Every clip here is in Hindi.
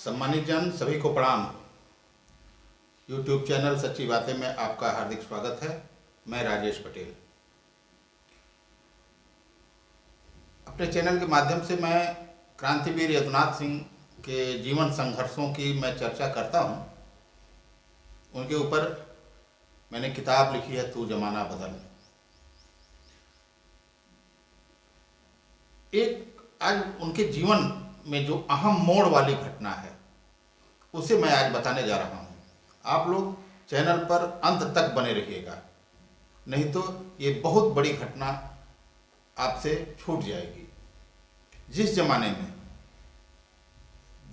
सम्मानित जन सभी को प्रणाम। YouTube चैनल सच्ची बातें में आपका हार्दिक स्वागत है। मैं राजेश पटेल। अपने चैनल के माध्यम से मैं क्रांतिवीर यदुनाथ सिंह के जीवन संघर्षों की मैं चर्चा करता हूँ। उनके ऊपर मैंने किताब लिखी है तू जमाना बदल। एक आज उनके जीवन में जो अहम मोड़ वाली घटना है उसे मैं आज बताने जा रहा हूँ। आप लोग चैनल पर अंत तक बने रहिएगा, नहीं तो ये बहुत बड़ी घटना आपसे छूट जाएगी। जिस जमाने में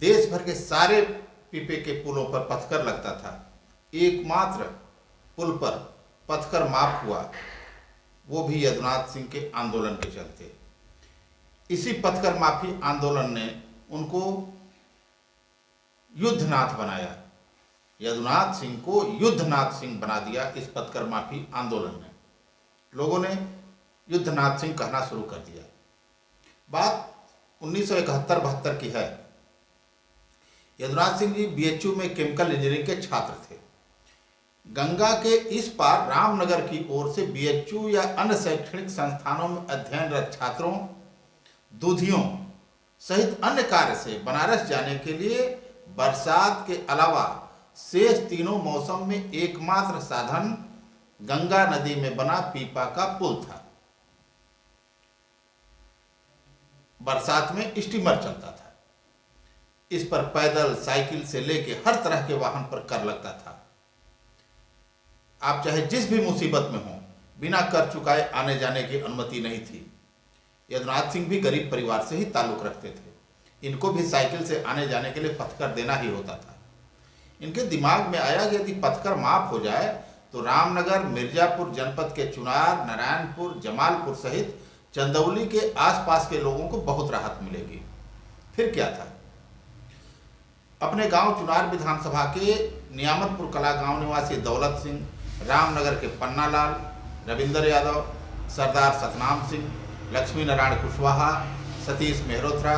देश भर के सारे पीपे के पुलों पर पथकर लगता था, एकमात्र पुल पर पथकर माफ हुआ, वो भी यदुनाथ सिंह के आंदोलन के चलते। इसी पथकर माफी आंदोलन ने उनको युद्धनाथ बनाया। यदुनाथ सिंह को युद्धनाथ सिंह बना दिया इस पथकर माफी आंदोलन ने। लोगों ने युद्धनाथ सिंह कहना शुरू कर दिया। बात 1971-72 की है। यदुनाथ सिंह जी बीएचयू में केमिकल इंजीनियरिंग के छात्र थे। गंगा के इस पार रामनगर की ओर से बीएचयू या अन्य शैक्षणिक संस्थानों में अध्ययनरत छात्रों, दूधियों सहित अन्य कार्य से बनारस जाने के लिए बरसात के अलावा शेष तीनों मौसम में एकमात्र साधन गंगा नदी में बना पीपा का पुल था। बरसात में स्टीमर चलता था। इस पर पैदल, साइकिल से लेके हर तरह के वाहन पर कर लगता था। आप चाहे जिस भी मुसीबत में हो, बिना कर चुकाए आने जाने की अनुमति नहीं थी। यदुनाथ सिंह भी गरीब परिवार से ही ताल्लुक रखते थे। इनको भी साइकिल से आने जाने के लिए पथकर देना ही होता था। इनके दिमाग में आया कि यदि पथकर माफ हो जाए तो रामनगर, मिर्जापुर जनपद के चुनार, नारायणपुर, जमालपुर सहित चंदौली के आसपास के लोगों को बहुत राहत मिलेगी। फिर क्या था? अपने गांव चुनार विधानसभा के नियामतपुर कला गांव निवासी दौलत सिंह, रामनगर के पन्नालाल, रविंदर यादव, सरदार सतनाम सिंह, लक्ष्मी नारायण कुशवाहा, सतीश मेहरोत्रा,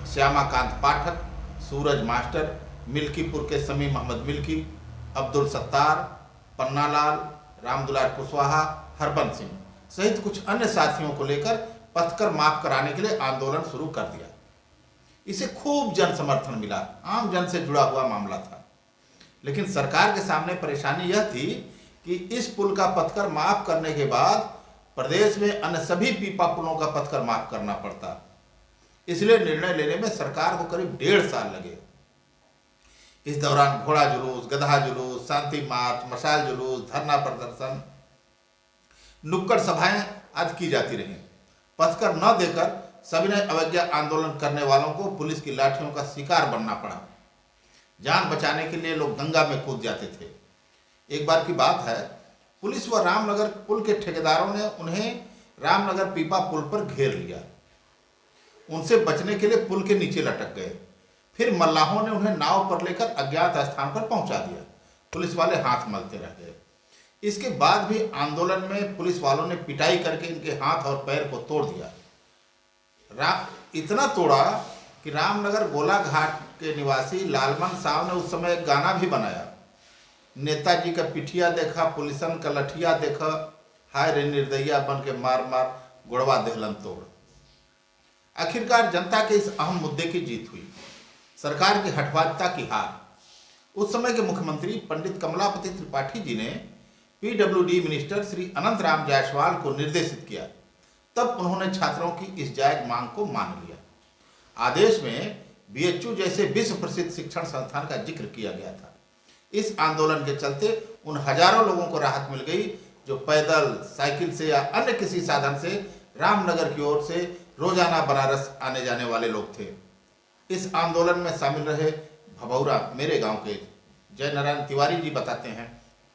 श्यामाकांत पाठक, सूरज मास्टर, मिल्कीपुर के समी मोहम्मद मिल्की, अब्दुल सत्तार, पन्नालाल, रामदुलार कुशवाहा, हरबंस सिंह सहित कुछ अन्य साथियों को लेकर पथकर माफ कराने के लिए आंदोलन शुरू कर दिया। इसे खूब जन समर्थन मिला। आम जन से जुड़ा हुआ मामला था। लेकिन सरकार के सामने परेशानी यह थी कि इस पुल का पथकर माफ करने के बाद प्रदेश में अन्य सभी पीपा पुलों का पथकर माफ करना पड़ता। इसलिए निर्णय लेने में सरकार को करीब 1.5 साल लगे। इस दौरान घोड़ा जुलूस, गधा जुलूस, शांति मार्च, मशाल जुलूस, धरना प्रदर्शन, नुक्कड़ सभाएं आदि की जाती रहीं। पथकर न देकर सविनय अवज्ञा आंदोलन करने वालों को पुलिस की लाठियों का शिकार बनना पड़ा। जान बचाने के लिए लोग गंगा में कूद जाते थे। एक बार की बात है, पुलिस व रामनगर पुल के ठेकेदारों ने उन्हें रामनगर पीपा पुल पर घेर लिया। उनसे बचने के लिए पुल के नीचे लटक गए। फिर मल्लाहों ने उन्हें नाव पर लेकर अज्ञात स्थान पर पहुंचा दिया। पुलिस वाले हाथ मलते रह गए। इसके बाद भी आंदोलन में पुलिस वालों ने पिटाई करके इनके हाथ और पैर को तोड़ दिया। इतना तोड़ा कि रामनगर गोला घाट के निवासी लालमन साहब ने उस समय एक गाना भी बनाया। नेताजी का पिठिया देखा, पुलिसन का लठिया देखा, हाय रे निर्दयिया बन के मार मार गोड़वा देहलन तोड़। आखिरकार जनता के इस अहम मुद्दे की जीत हुई। सरकार की हठवादिता की हार। उस समय के मुख्यमंत्री पंडित कमलापति त्रिपाठी जी ने पीडब्ल्यूडी मिनिस्टर श्री अनंत राम जायसवाल को निर्देशित किया। तब उन्होंने छात्रों की इस जायज मांग को मान लिया। आदेश में बीएचयू जैसे विश्व प्रसिद्ध शिक्षण संस्थान का जिक्र किया गया था। इस आंदोलन के चलते उन हजारों लोगों को राहत मिल गई जो पैदल, साइकिल से या अन्य किसी साधन से रामनगर की ओर से रोजाना बनारस आने जाने वाले लोग थे। इस आंदोलन में शामिल रहे भभौरा, मेरे गांव के जय नारायण तिवारी जी बताते हैं,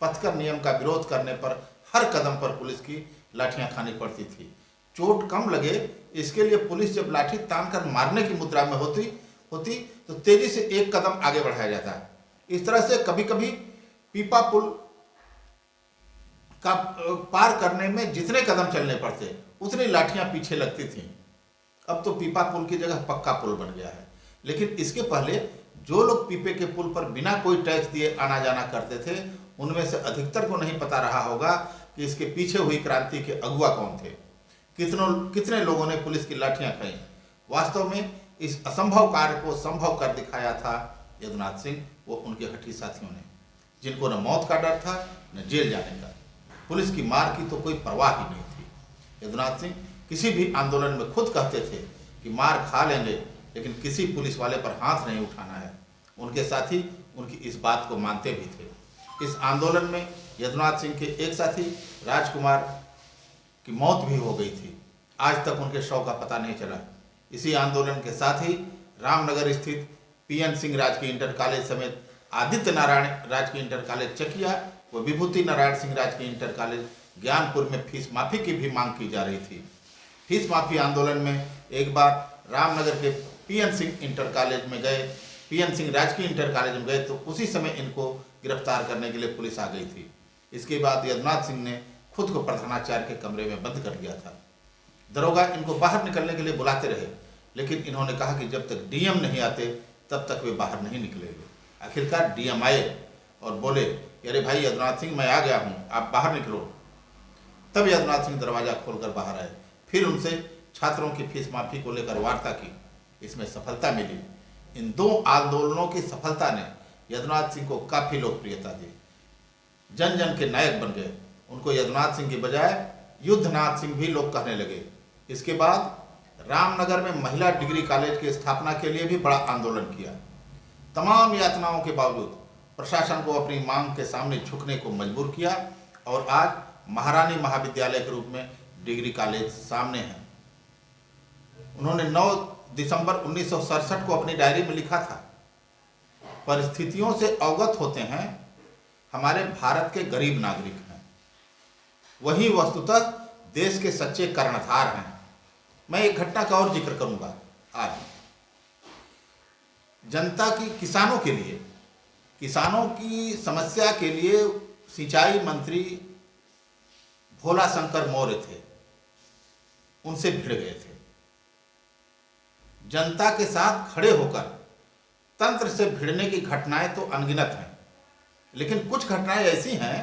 पथकर नियम का विरोध करने पर हर कदम पर पुलिस की लाठियां खानी पड़ती थी। चोट कम लगे इसके लिए पुलिस जब लाठी तान कर मारने की मुद्रा में होती तो तेजी से एक कदम आगे बढ़ाया जाता। इस तरह से कभी कभी पीपा पुल का पार करने में जितने कदम चलने पड़ते उतनी लाठियां पीछे लगती थीं। अब तो पीपा पुल की जगह पक्का पुल बन गया है, लेकिन इसके पहले जो लोग पीपे के पुल पर बिना कोई टैक्स दिए आना जाना करते थे, उनमें से अधिकतर को नहीं पता रहा होगा कि इसके पीछे हुई क्रांति के अगुआ कौन थे। कितने लोगों ने पुलिस की लाठियां खाई। वास्तव में इस असंभव कार्य को संभव कर दिखाया था यदुनाथ सिंह वो उनके हठी साथियों ने, जिनको न मौत का डर था न जेल जाने का। पुलिस की मार की तो कोई परवाह ही नहीं थी। यदुनाथ सिंह किसी भी आंदोलन में खुद कहते थे कि मार खा लेंगे लेकिन किसी पुलिस वाले पर हाथ नहीं उठाना है। उनके साथी उनकी इस बात को मानते भी थे। इस आंदोलन में यदुनाथ सिंह के एक साथी राजकुमार की मौत भी हो गई थी। आज तक उनके शव का पता नहीं चला। इसी आंदोलन के साथ ही रामनगर स्थित पीएन सिंह राजकीय इंटर कॉलेज समेत आदित्य नारायण राजकीय इंटर कॉलेज चकिया व विभूति नारायण सिंह राजकीय इंटर कॉलेज ज्ञानपुर में फीस माफी की भी मांग की जा रही थी। फीस माफी आंदोलन में एक बार रामनगर के पीएन सिंह इंटर कॉलेज में गए, पीएन सिंह राजकीय इंटर कॉलेज में गए तो उसी समय इनको गिरफ्तार करने के लिए पुलिस आ गई थी। इसके बाद यदुनाथ सिंह ने खुद को प्रधानाचार्य के कमरे में बंद कर दिया था। दरोगा इनको बाहर निकलने के लिए बुलाते रहे, लेकिन इन्होंने कहा कि जब तक डीएम नहीं आते तब तक वे बाहर नहीं निकलेंगे। आखिरकार डीएम आए और बोले, अरे भाई यदुनाथ सिंह, मैं आ गया हूँ, आप बाहर निकलो। तब यदुनाथ सिंह दरवाजा खोलकर बाहर आए। फिर उनसे छात्रों की फीस माफी को लेकर वार्ता की। इसमें सफलता मिली। इन दो आंदोलनों की सफलता ने यदुनाथ सिंह को काफी लोकप्रियता दी। जन जन के नायक बन गए। उनको यदुनाथ सिंह के बजाय युद्धनाथ सिंह भी लोग कहने लगे। इसके बाद रामनगर में महिला डिग्री कॉलेज की स्थापना के लिए भी बड़ा आंदोलन किया। तमाम यातनाओं के बावजूद प्रशासन को अपनी मांग के सामने झुकने को मजबूर किया और आज महारानी महाविद्यालय के रूप में डिग्री कॉलेज सामने है। उन्होंने 9 दिसंबर 1967 को अपनी डायरी में लिखा था, परिस्थितियों से अवगत होते हैं हमारे भारत के गरीब नागरिक हैं, वही वस्तुतः देश के सच्चे कर्णधार हैं। मैं एक घटना का और जिक्र करूंगा। आज जनता की किसानों की समस्या के लिए सिंचाई मंत्री भोला शंकर मौर्य थे, उनसे भिड़ गए थे। जनता के साथ खड़े होकर तंत्र से भिड़ने की घटनाएं तो अनगिनत हैं, लेकिन कुछ घटनाएं ऐसी हैं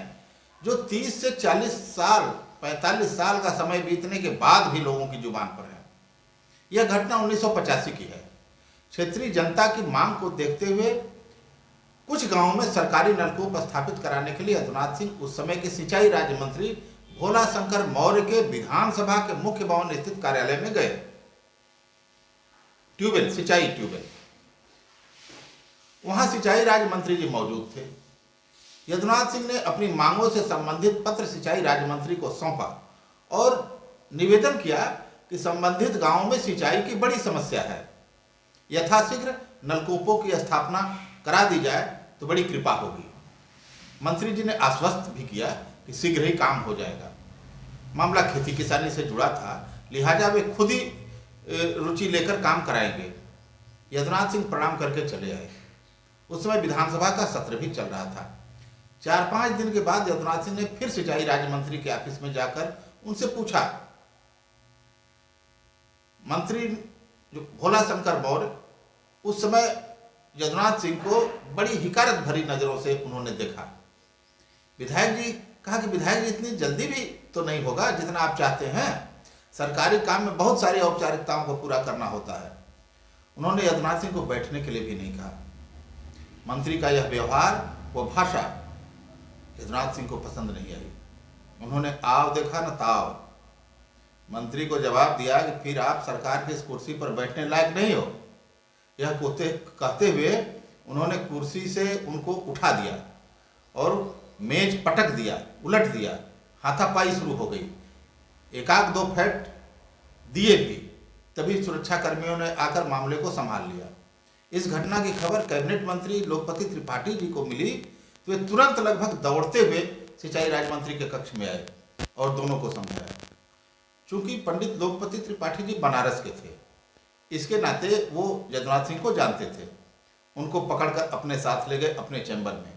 जो 30 से 40 साल 45 साल का समय बीतने के बाद भी लोगों की जुबान पर है। यह घटना 1985 की है। क्षेत्रीय जनता की मांग को देखते हुए कुछ गांवों में सरकारी नलकूप स्थापित कराने के लिए यदुनाथ सिंह उस समय के सिंचाई राज्य मंत्री भोला शंकर मौर्य के विधानसभा के मुख्य भवन स्थित कार्यालय में गए। सिंचाई ट्यूबवेल, वहां सिंचाई राज्य मंत्री जी मौजूद थे। यदुनाथ सिंह ने अपनी मांगों से संबंधित पत्र सिंचाई राज्य मंत्री को सौंपा और निवेदन किया कि संबंधित गांवों में सिंचाई की बड़ी समस्या है, यथाशीघ्र नलकूपों की स्थापना करा दी जाए तो बड़ी कृपा होगी। मंत्री जी ने आश्वस्त भी किया कि शीघ्र ही काम हो जाएगा। मामला खेती किसानी से जुड़ा था, लिहाजा वे खुद ही रुचि लेकर काम कराएंगे। यदुनाथ सिंह प्रणाम करके चले आए। उस समय विधानसभा का सत्र भी चल रहा था। 4-5 दिन के बाद यदुनाथ सिंह ने फिर सिंचाई राज्य मंत्री के ऑफिस में जाकर उनसे पूछा। मंत्री जो भोला शंकर मौर्य, उस समय यदुनाथ सिंह को बड़ी हिकारत भरी नजरों से उन्होंने देखा। विधायक जी कहा कि विधायक जी, इतनी जल्दी भी तो नहीं होगा जितना आप चाहते हैं, सरकारी काम में बहुत सारी औपचारिकताओं को पूरा करना होता है। उन्होंने यदुनाथ सिंह को बैठने के लिए भी नहीं कहा। मंत्री का यह व्यवहार व भाषा यदुनाथ सिंह को पसंद नहीं आई। उन्होंने आव देखा न ताव। मंत्री को जवाब दिया कि फिर आप सरकार की इस कुर्सी पर बैठने लायक नहीं हो। यह कहते हुए उन्होंने कुर्सी से उनको उठा दिया और मेज पटक दिया, उलट दिया। हाथापाई शुरू हो गई। एकाक 2 फैट दिए भी, तभी सुरक्षा कर्मियों ने आकर मामले को संभाल लिया। इस घटना की खबर कैबिनेट मंत्री लोकपति त्रिपाठी जी को मिली तो वे तुरंत लगभग दौड़ते हुए सिंचाई राज्य मंत्री के कक्ष में आए और दोनों को समझाया। चूंकि पंडित लोकपति त्रिपाठी जी बनारस के थे, इसके नाते वो यदुनाथ सिंह को जानते थे। उनको पकड़कर अपने साथ ले गए अपने चैम्बर में।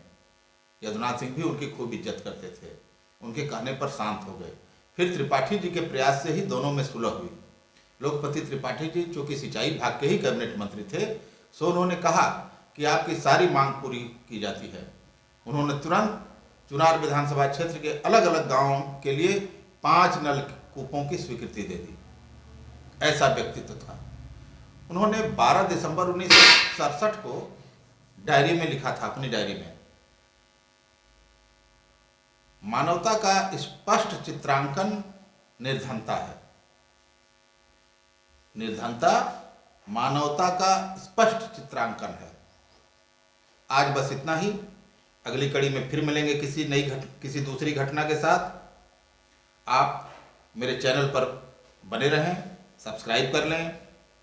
यदुनाथ सिंह भी उनकी खूब इज्जत करते थे। उनके कहने पर शांत हो गए। फिर त्रिपाठी जी के प्रयास से ही दोनों में सुलह हुई। लोकपति त्रिपाठी जी चूंकि सिंचाई विभाग के ही कैबिनेट मंत्री थे, सो उन्होंने कहा कि आपकी सारी मांग पूरी की जाती है। उन्होंने तुरंत चुनार विधानसभा क्षेत्र के अलग अलग गांवों के लिए 5 नलकूपों की स्वीकृति दे दी। ऐसा व्यक्तित्व था। उन्होंने 12 दिसंबर 1967 को डायरी में लिखा था, अपनी डायरी में, मानवता का स्पष्ट चित्रांकन निर्धनता है। निर्धनता मानवता का स्पष्ट चित्रांकन है। आज बस इतना ही। अगली कड़ी में फिर मिलेंगे किसी दूसरी घटना के साथ। आप मेरे चैनल पर बने रहें, सब्सक्राइब कर लें,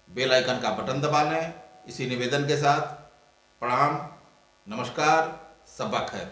बेल आइकन का बटन दबा लें। इसी निवेदन के साथ प्रणाम, नमस्कार, सब्बा खैर।